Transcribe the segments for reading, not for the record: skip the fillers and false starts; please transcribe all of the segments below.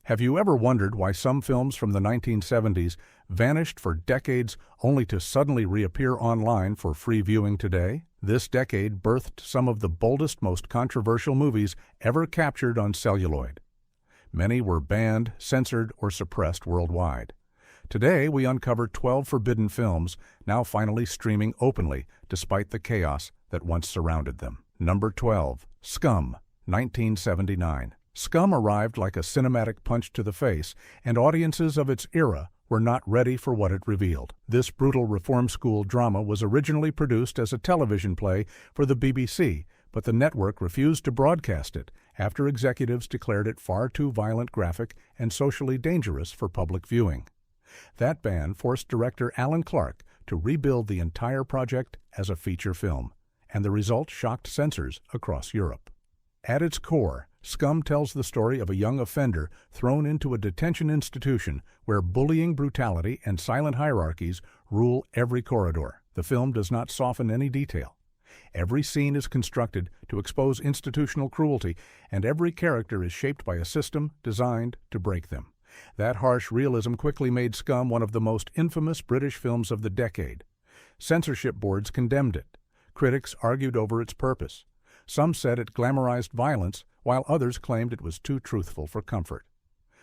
Have you ever wondered why some films from the 1970s vanished for decades only to suddenly reappear online for free viewing today? This decade birthed some of the boldest, most controversial movies ever captured on celluloid. Many were banned, censored, or suppressed worldwide. Today, we uncover 12 forbidden films, now finally streaming openly, despite the chaos that once surrounded them. Number 12. Scum, 1979. Scum arrived like a cinematic punch to the face, and audiences of its era were not ready for what it revealed. This brutal reform school drama was originally produced as a television play for the BBC, but the network refused to broadcast it after executives declared it far too violent, graphic, and socially dangerous for public viewing. That ban forced director Alan Clark to rebuild the entire project as a feature film, and the result shocked censors across Europe. At its core, Scum tells the story of a young offender thrown into a detention institution where bullying, brutality, and silent hierarchies rule every corridor. The film does not soften any detail. Every scene is constructed to expose institutional cruelty, and every character is shaped by a system designed to break them. That harsh realism quickly made Scum one of the most infamous British films of the decade. Censorship boards condemned it. Critics argued over its purpose. Some said it glamorized violence, while others claimed it was too truthful for comfort.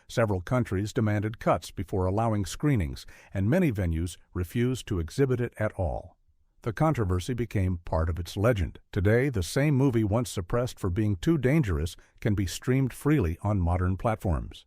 Several countries demanded cuts before allowing screenings, and many venues refused to exhibit it at all. The controversy became part of its legend. Today, the same movie once suppressed for being too dangerous can be streamed freely on modern platforms.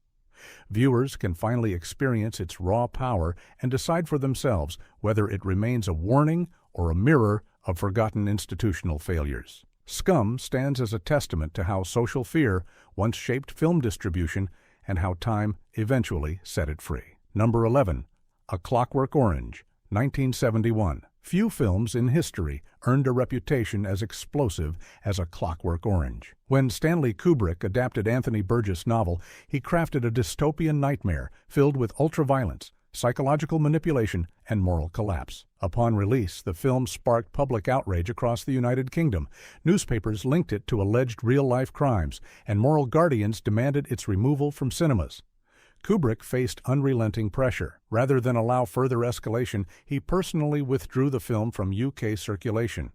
Viewers can finally experience its raw power and decide for themselves whether it remains a warning or a mirror of forgotten institutional failures. Scum stands as a testament to how social fear once shaped film distribution and how time eventually set it free. Number 11. A Clockwork Orange, 1971. Few films in history earned a reputation as explosive as A Clockwork Orange. When Stanley Kubrick adapted Anthony Burgess' novel, he crafted a dystopian nightmare filled with ultraviolence, psychological manipulation, and moral collapse. Upon release, the film sparked public outrage across the United Kingdom. Newspapers linked it to alleged real-life crimes, and moral guardians demanded its removal from cinemas. Kubrick faced unrelenting pressure. Rather than allow further escalation, he personally withdrew the film from UK circulation.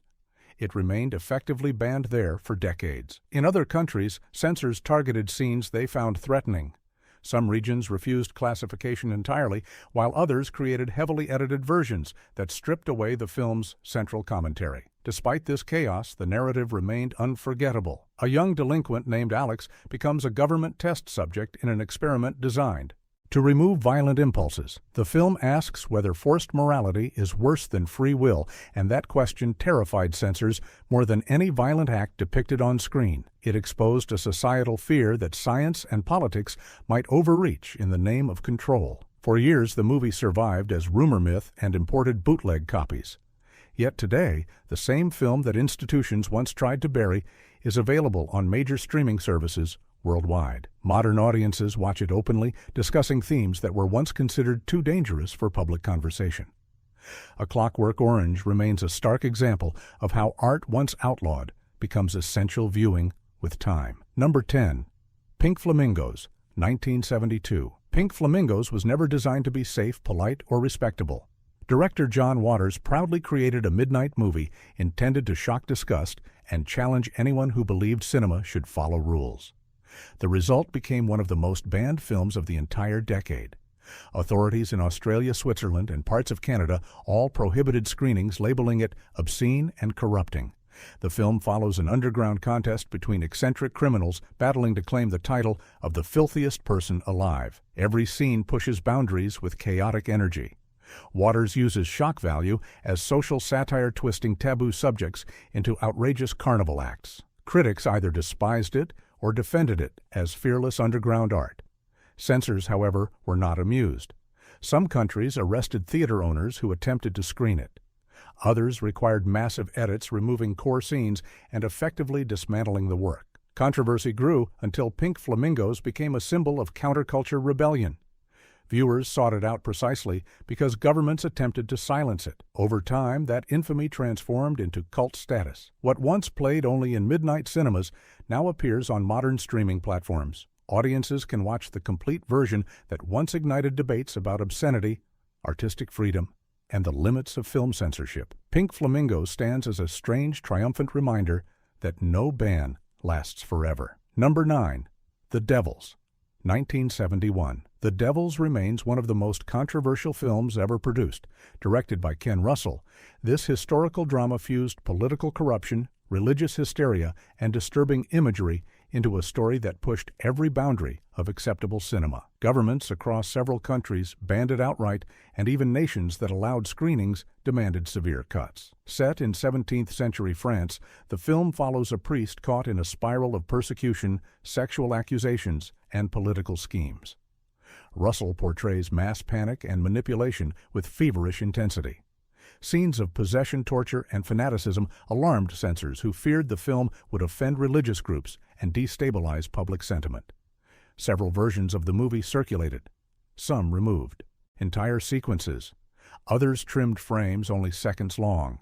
It remained effectively banned there for decades. In other countries, censors targeted scenes they found threatening. Some regions refused classification entirely, while others created heavily edited versions that stripped away the film's central commentary. Despite this chaos, the narrative remained unforgettable. A young delinquent named Alex becomes a government test subject in an experiment designed to remove violent impulses. The film asks whether forced morality is worse than free will, and that question terrified censors more than any violent act depicted on screen. It exposed a societal fear that science and politics might overreach in the name of control. For years, the movie survived as rumor myth and imported bootleg copies. Yet today, the same film that institutions once tried to bury is available on major streaming services worldwide. Modern audiences watch it openly, discussing themes that were once considered too dangerous for public conversation. A Clockwork Orange remains a stark example of how art once outlawed becomes essential viewing with time. Number 10. Pink Flamingos, 1972. Pink Flamingos was never designed to be safe, polite, or respectable. Director John Waters proudly created a midnight movie intended to shock disgust and challenge anyone who believed cinema should follow rules. The result became one of the most banned films of the entire decade. Authorities in Australia, Switzerland, and parts of Canada all prohibited screenings, labeling it obscene and corrupting. The film follows an underground contest between eccentric criminals battling to claim the title of the filthiest person alive. Every scene pushes boundaries with chaotic energy. Waters uses shock value as social satire, twisting taboo subjects into outrageous carnival acts. Critics either despised it or defended it as fearless underground art. Censors, however, were not amused. Some countries arrested theater owners who attempted to screen it. Others required massive edits, removing core scenes and effectively dismantling the work. Controversy grew until Pink Flamingos became a symbol of counterculture rebellion. Viewers sought it out precisely because governments attempted to silence it. Over time, that infamy transformed into cult status. What once played only in midnight cinemas now appears on modern streaming platforms. audiences can watch the complete version that once ignited debates about obscenity, artistic freedom, and the limits of film censorship. Pink Flamingos stands as a strange, triumphant reminder that no ban lasts forever. Number 9. The Devils, 1971. The Devils remains one of the most controversial films ever produced. Directed by Ken Russell, this historical drama fused political corruption, religious hysteria, and disturbing imagery into a story that pushed every boundary of acceptable cinema. Governments across several countries banned it outright, and even nations that allowed screenings demanded severe cuts. Set in 17th century France, the film follows a priest caught in a spiral of persecution, sexual accusations, and political schemes. Russell portrays mass panic and manipulation with feverish intensity. Scenes of possession, torture, and fanaticism alarmed censors who feared the film would offend religious groups and destabilize public sentiment. Several versions of the movie circulated, some removed. Entire sequences, others trimmed frames only seconds long.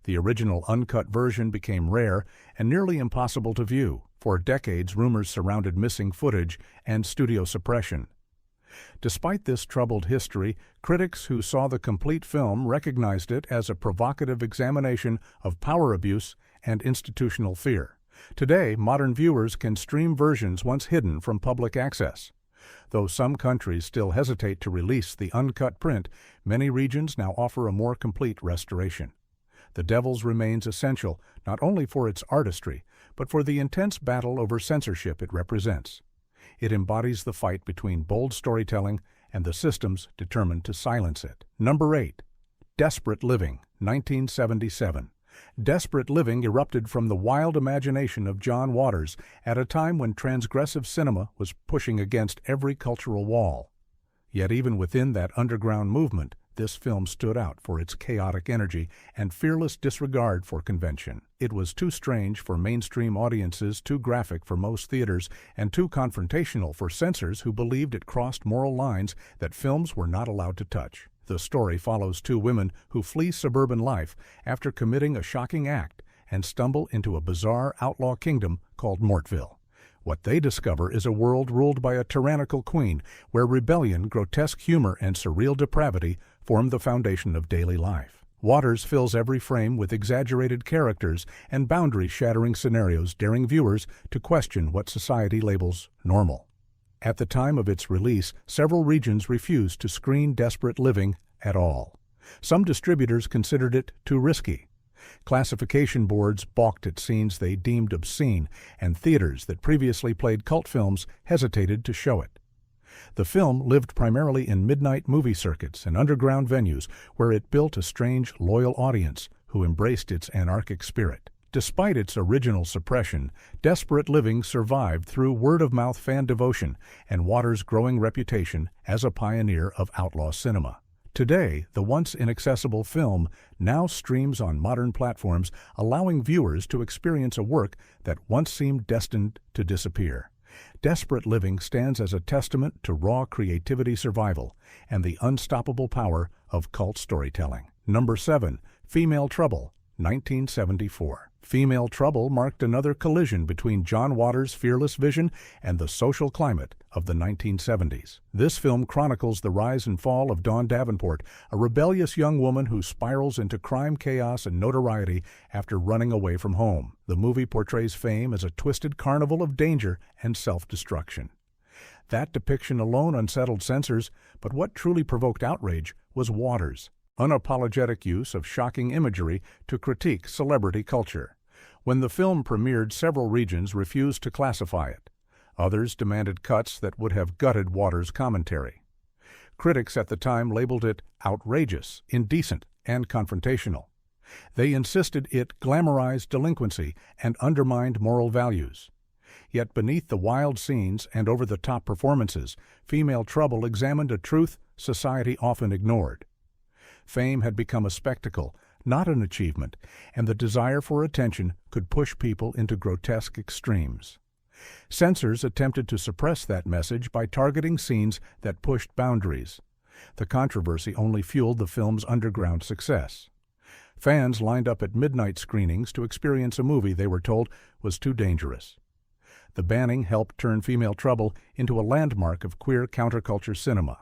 The original uncut version became rare and nearly impossible to view. For decades, rumors surrounded missing footage and studio suppression. Despite this troubled history, critics who saw the complete film recognized it as a provocative examination of power abuse and institutional fear. Today, modern viewers can stream versions once hidden from public access. Though some countries still hesitate to release the uncut print, many regions now offer a more complete restoration. The Devils remains essential not only for its artistry, but for the intense battle over censorship it represents. It embodies the fight between bold storytelling and the systems determined to silence it. Number 8. Desperate Living, 1977. Desperate Living erupted from the wild imagination of John Waters at a time when transgressive cinema was pushing against every cultural wall. Yet even within that underground movement, this film stood out for its chaotic energy and fearless disregard for convention. It was too strange for mainstream audiences, too graphic for most theaters, and too confrontational for censors who believed it crossed moral lines that films were not allowed to touch. The story follows two women who flee suburban life after committing a shocking act and stumble into a bizarre outlaw kingdom called Mortville. What they discover is a world ruled by a tyrannical queen, where rebellion, grotesque humor, and surreal depravity form the foundation of daily life. Waters fills every frame with exaggerated characters and boundary-shattering scenarios, daring viewers to question what society labels normal. At the time of its release, several regions refused to screen Desperate Living at all. Some distributors considered it too risky. Classification boards balked at scenes they deemed obscene, and theaters that previously played cult films hesitated to show it. The film lived primarily in midnight movie circuits and underground venues where it built a strange, loyal audience who embraced its anarchic spirit. Despite its original suppression, Desperate Living survived through word-of-mouth fan devotion and Waters' growing reputation as a pioneer of outlaw cinema. Today, the once inaccessible film now streams on modern platforms, allowing viewers to experience a work that once seemed destined to disappear. Desperate Living stands as a testament to raw creativity, survival, and the unstoppable power of cult storytelling. Number 7. Female Trouble, 1974. Female Trouble marked another collision between John Waters' fearless vision and the social climate of the 1970s. This film chronicles the rise and fall of Dawn Davenport, a rebellious young woman who spirals into crime, chaos, and notoriety after running away from home. The movie portrays fame as a twisted carnival of danger and self-destruction. That depiction alone unsettled censors, but what truly provoked outrage was Waters' unapologetic use of shocking imagery to critique celebrity culture. When the film premiered, several regions refused to classify it. Others demanded cuts that would have gutted Waters' commentary. Critics at the time labeled it outrageous, indecent, and confrontational. They insisted it glamorized delinquency and undermined moral values. Yet beneath the wild scenes and over-the-top performances, Female Trouble examined a truth society often ignored. Fame had become a spectacle, not an achievement, and the desire for attention could push people into grotesque extremes. Censors attempted to suppress that message by targeting scenes that pushed boundaries. The controversy only fueled the film's underground success. Fans lined up at midnight screenings to experience a movie they were told was too dangerous. The banning helped turn Female Trouble into a landmark of queer counterculture cinema,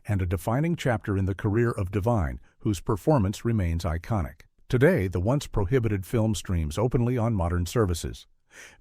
and a defining chapter in the career of Divine, whose performance remains iconic. Today, the once prohibited film streams openly on modern services.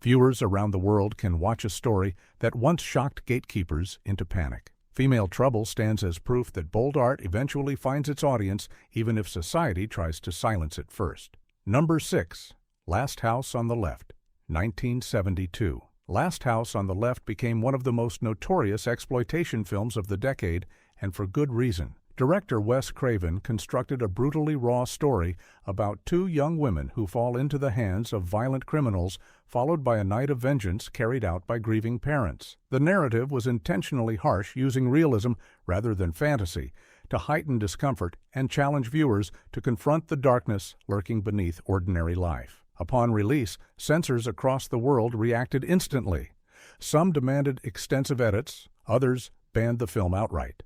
Viewers around the world can watch a story that once shocked gatekeepers into panic. Female Trouble stands as proof that bold art eventually finds its audience, even if society tries to silence it first. Number 6. Last House on the Left, 1972. Last House on the Left became one of the most notorious exploitation films of the decade, and for good reason. Director Wes Craven constructed a brutally raw story about two young women who fall into the hands of violent criminals, followed by a night of vengeance carried out by grieving parents. The narrative was intentionally harsh, using realism rather than fantasy to heighten discomfort and challenge viewers to confront the darkness lurking beneath ordinary life. Upon release, censors across the world reacted instantly. Some demanded extensive edits, others banned the film outright.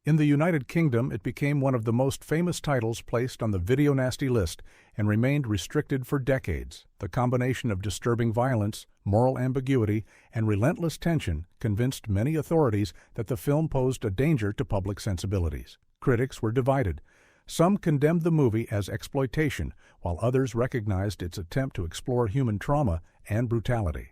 In the United Kingdom, it became one of the most famous titles placed on the Video Nasty list and remained restricted for decades. The combination of disturbing violence, moral ambiguity, and relentless tension convinced many authorities that the film posed a danger to public sensibilities. Critics were divided. Some condemned the movie as exploitation, while others recognized its attempt to explore human trauma and brutality.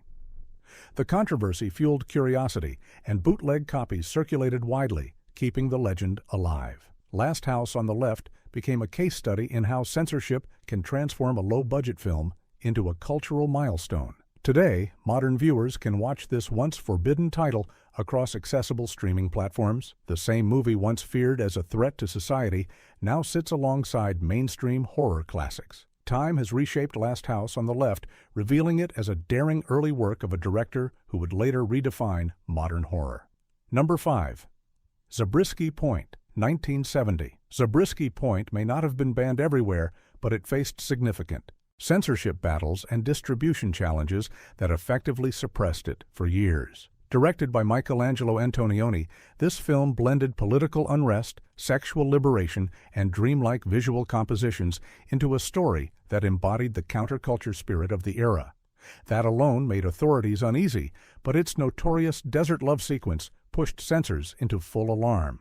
The controversy fueled curiosity, and bootleg copies circulated widely, keeping the legend alive. Last House on the Left became a case study in how censorship can transform a low-budget film into a cultural milestone. Today, modern viewers can watch this once forbidden title across accessible streaming platforms. The same movie once feared as a threat to society now sits alongside mainstream horror classics. Time has reshaped Last House on the Left, revealing it as a daring early work of a director who would later redefine modern horror. Number 5. Zabriskie Point, 1970. Zabriskie Point may not have been banned everywhere, but it faced significant censorship battles and distribution challenges that effectively suppressed it for years. Directed by Michelangelo Antonioni, this film blended political unrest, sexual liberation, and dreamlike visual compositions into a story that embodied the counterculture spirit of the era. That alone made authorities uneasy, but its notorious desert love sequence pushed censors into full alarm.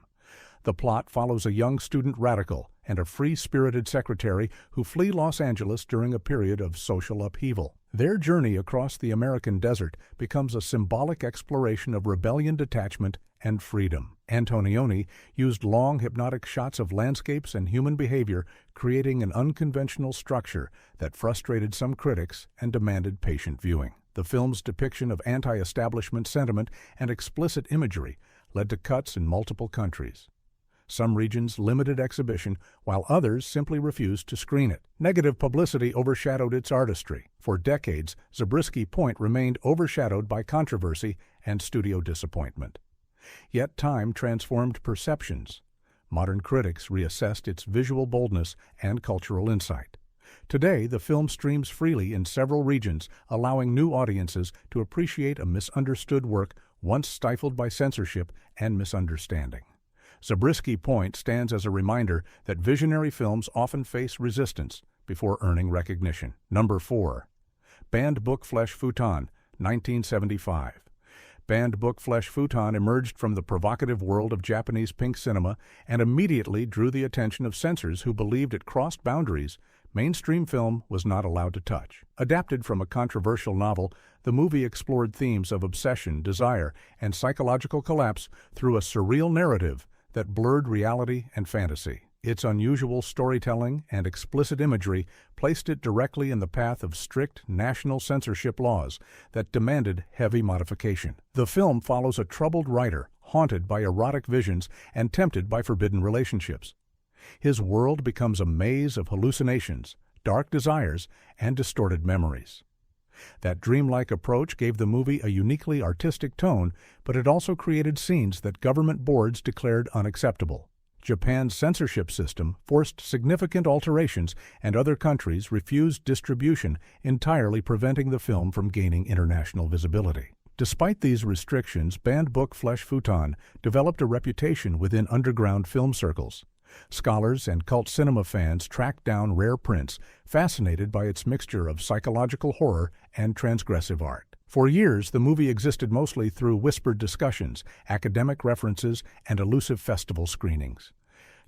The plot follows a young student radical and a free-spirited secretary who flee Los Angeles during a period of social upheaval. Their journey across the American desert becomes a symbolic exploration of rebellion, detachment, and freedom. Antonioni used long, hypnotic shots of landscapes and human behavior, creating an unconventional structure that frustrated some critics and demanded patient viewing. The film's depiction of anti-establishment sentiment and explicit imagery led to cuts in multiple countries. Some regions limited exhibition, while others simply refused to screen it. Negative publicity overshadowed its artistry. For decades, Zabriskie Point remained overshadowed by controversy and studio disappointment. Yet time transformed perceptions. Modern critics reassessed its visual boldness and cultural insight. Today, the film streams freely in several regions, allowing new audiences to appreciate a misunderstood work once stifled by censorship and misunderstanding. Zabriskie Point stands as a reminder that visionary films often face resistance before earning recognition. Number 4. Banned Book Flesh Futon, 1975. Banned Book Flesh Futon emerged from the provocative world of Japanese pink cinema and immediately drew the attention of censors who believed it crossed boundaries mainstream film was not allowed to touch. Adapted from a controversial novel, the movie explored themes of obsession, desire, and psychological collapse through a surreal narrative that blurred reality and fantasy. Its unusual storytelling and explicit imagery placed it directly in the path of strict national censorship laws that demanded heavy modification. The film follows a troubled writer haunted by erotic visions and tempted by forbidden relationships. His world becomes a maze of hallucinations, dark desires, and distorted memories. That dreamlike approach gave the movie a uniquely artistic tone, but it also created scenes that government boards declared unacceptable. Japan's censorship system forced significant alterations, and other countries refused distribution, entirely preventing the film from gaining international visibility. Despite these restrictions, Banned Book Flesh Futon developed a reputation within underground film circles. Scholars and cult cinema fans tracked down rare prints, fascinated by its mixture of psychological horror and transgressive art. For years, the movie existed mostly through whispered discussions, academic references, and elusive festival screenings.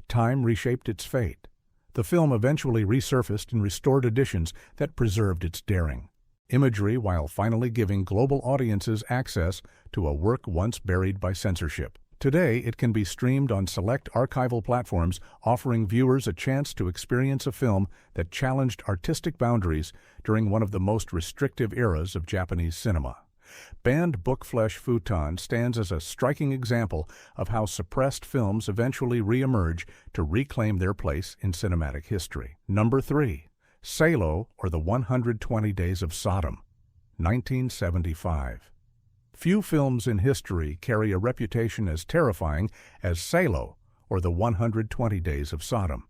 Time reshaped its fate. The film eventually resurfaced in restored editions that preserved its daring imagery while finally giving global audiences access to a work once buried by censorship. Today, it can be streamed on select archival platforms, offering viewers a chance to experience a film that challenged artistic boundaries during one of the most restrictive eras of Japanese cinema. Banned bookflesh Futon stands as a striking example of how suppressed films eventually re-emerge to reclaim their place in cinematic history. Number 3. Salo, or the 120 Days of Sodom, 1975. Few films in history carry a reputation as terrifying as Salo, or the 120 Days of Sodom.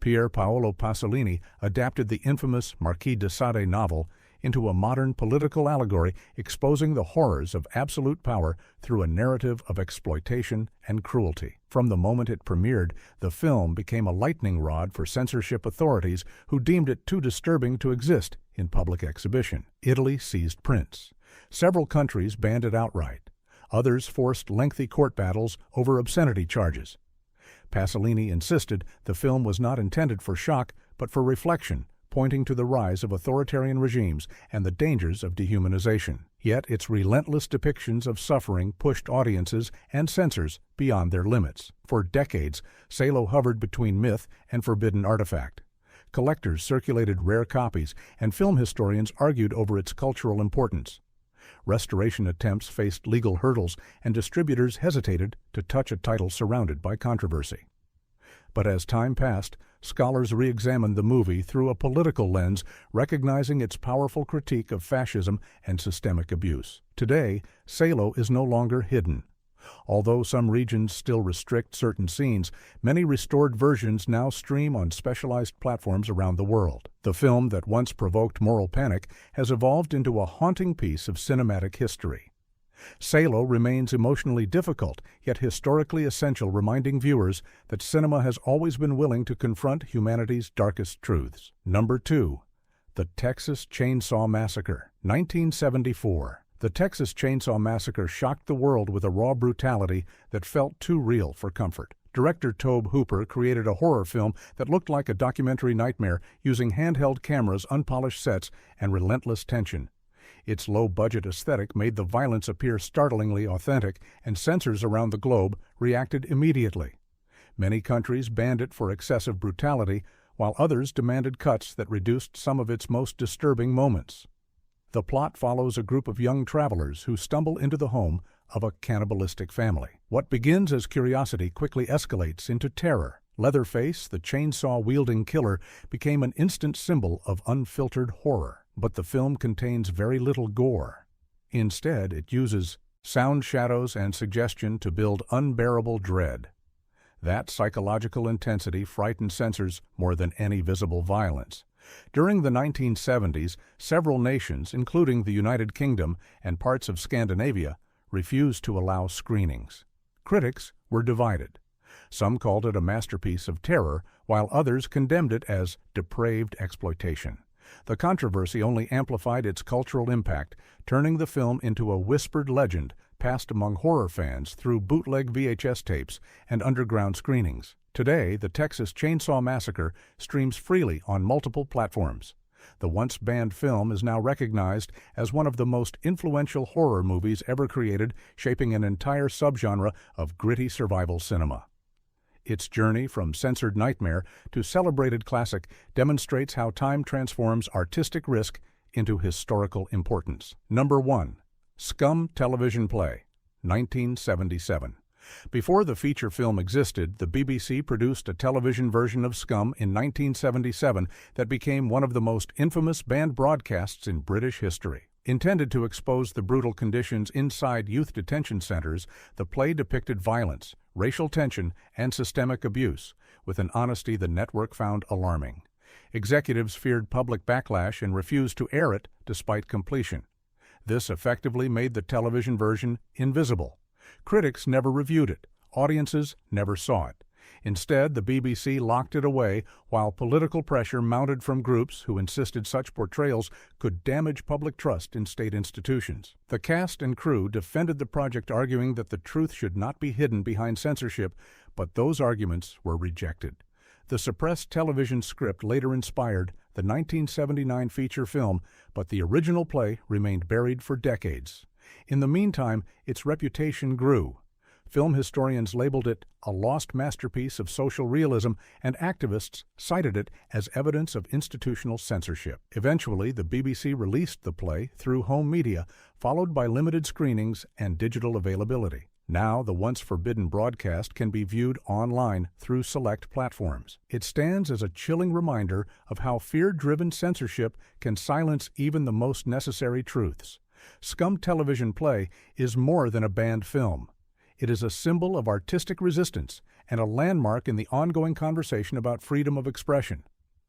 Pier Paolo Pasolini adapted the infamous Marquis de Sade novel into a modern political allegory exposing the horrors of absolute power through a narrative of exploitation and cruelty. From the moment it premiered, the film became a lightning rod for censorship authorities who deemed it too disturbing to exist in public exhibition. Italy seized prints. Several countries banned it outright. Others forced lengthy court battles over obscenity charges. Pasolini insisted the film was not intended for shock, but for reflection, pointing to the rise of authoritarian regimes and the dangers of dehumanization. Yet its relentless depictions of suffering pushed audiences and censors beyond their limits. For decades, Salo hovered between myth and forbidden artifact. Collectors circulated rare copies, and film historians argued over its cultural importance. Restoration attempts faced legal hurdles, and distributors hesitated to touch a title surrounded by controversy. But as time passed, scholars re-examined the movie through a political lens, recognizing its powerful critique of fascism and systemic abuse. Today, Salo is no longer hidden. Although some regions still restrict certain scenes, many restored versions now stream on specialized platforms around the world. The film that once provoked moral panic has evolved into a haunting piece of cinematic history. Salo remains emotionally difficult, yet historically essential, reminding viewers that cinema has always been willing to confront humanity's darkest truths. Number 2. The Texas Chainsaw Massacre, 1974. The Texas Chainsaw Massacre shocked the world with a raw brutality that felt too real for comfort. Director Tobe Hooper created a horror film that looked like a documentary nightmare, using handheld cameras, unpolished sets, and relentless tension. Its low-budget aesthetic made the violence appear startlingly authentic, and censors around the globe reacted immediately. Many countries banned it for excessive brutality, while others demanded cuts that reduced some of its most disturbing moments. The plot follows a group of young travelers who stumble into the home of a cannibalistic family. What begins as curiosity quickly escalates into terror. Leatherface, the chainsaw-wielding killer, became an instant symbol of unfiltered horror. But the film contains very little gore. Instead, it uses sound, shadows, and suggestion to build unbearable dread. That psychological intensity frightened censors more than any visible violence. During the 1970s, several nations, including the United Kingdom and parts of Scandinavia, refused to allow screenings. Critics were divided. Some called it a masterpiece of terror, while others condemned it as depraved exploitation. The controversy only amplified its cultural impact, turning the film into a whispered legend passed among horror fans through bootleg VHS tapes and underground screenings. Today, the Texas Chainsaw Massacre streams freely on multiple platforms. The once banned film is now recognized as one of the most influential horror movies ever created, shaping an entire subgenre of gritty survival cinema. Its journey from censored nightmare to celebrated classic demonstrates how time transforms artistic risk into historical importance. Number 1. Scum television play, 1977. Before the feature film existed, the BBC produced a television version of Scum in 1977 that became one of the most infamous banned broadcasts in British history. Intended to expose the brutal conditions inside youth detention centers, the play depicted violence, racial tension, and systemic abuse, with an honesty the network found alarming. Executives feared public backlash and refused to air it despite completion. This effectively made the television version invisible. Critics never reviewed it. Audiences never saw it. Instead, the BBC locked it away while political pressure mounted from groups who insisted such portrayals could damage public trust in state institutions. The cast and crew defended the project, arguing that the truth should not be hidden behind censorship, but those arguments were rejected. The suppressed television script later inspired the 1979 feature film, but the original play remained buried for decades. In the meantime, its reputation grew. Film historians labeled it a lost masterpiece of social realism, and activists cited it as evidence of institutional censorship. Eventually, the BBC released the play through home media, followed by limited screenings and digital availability. Now, the once forbidden broadcast can be viewed online through select platforms. It stands as a chilling reminder of how fear-driven censorship can silence even the most necessary truths. Scum television play is more than a banned film. It is a symbol of artistic resistance and a landmark in the ongoing conversation about freedom of expression.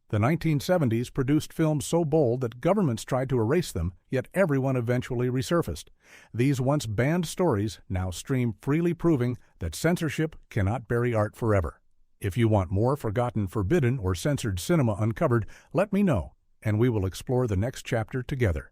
The 1970s produced films so bold that governments tried to erase them, yet everyone eventually resurfaced. These once banned stories now stream freely, proving that censorship cannot bury art forever. If you want more forgotten, forbidden, or censored cinema uncovered, let me know, and we will explore the next chapter together.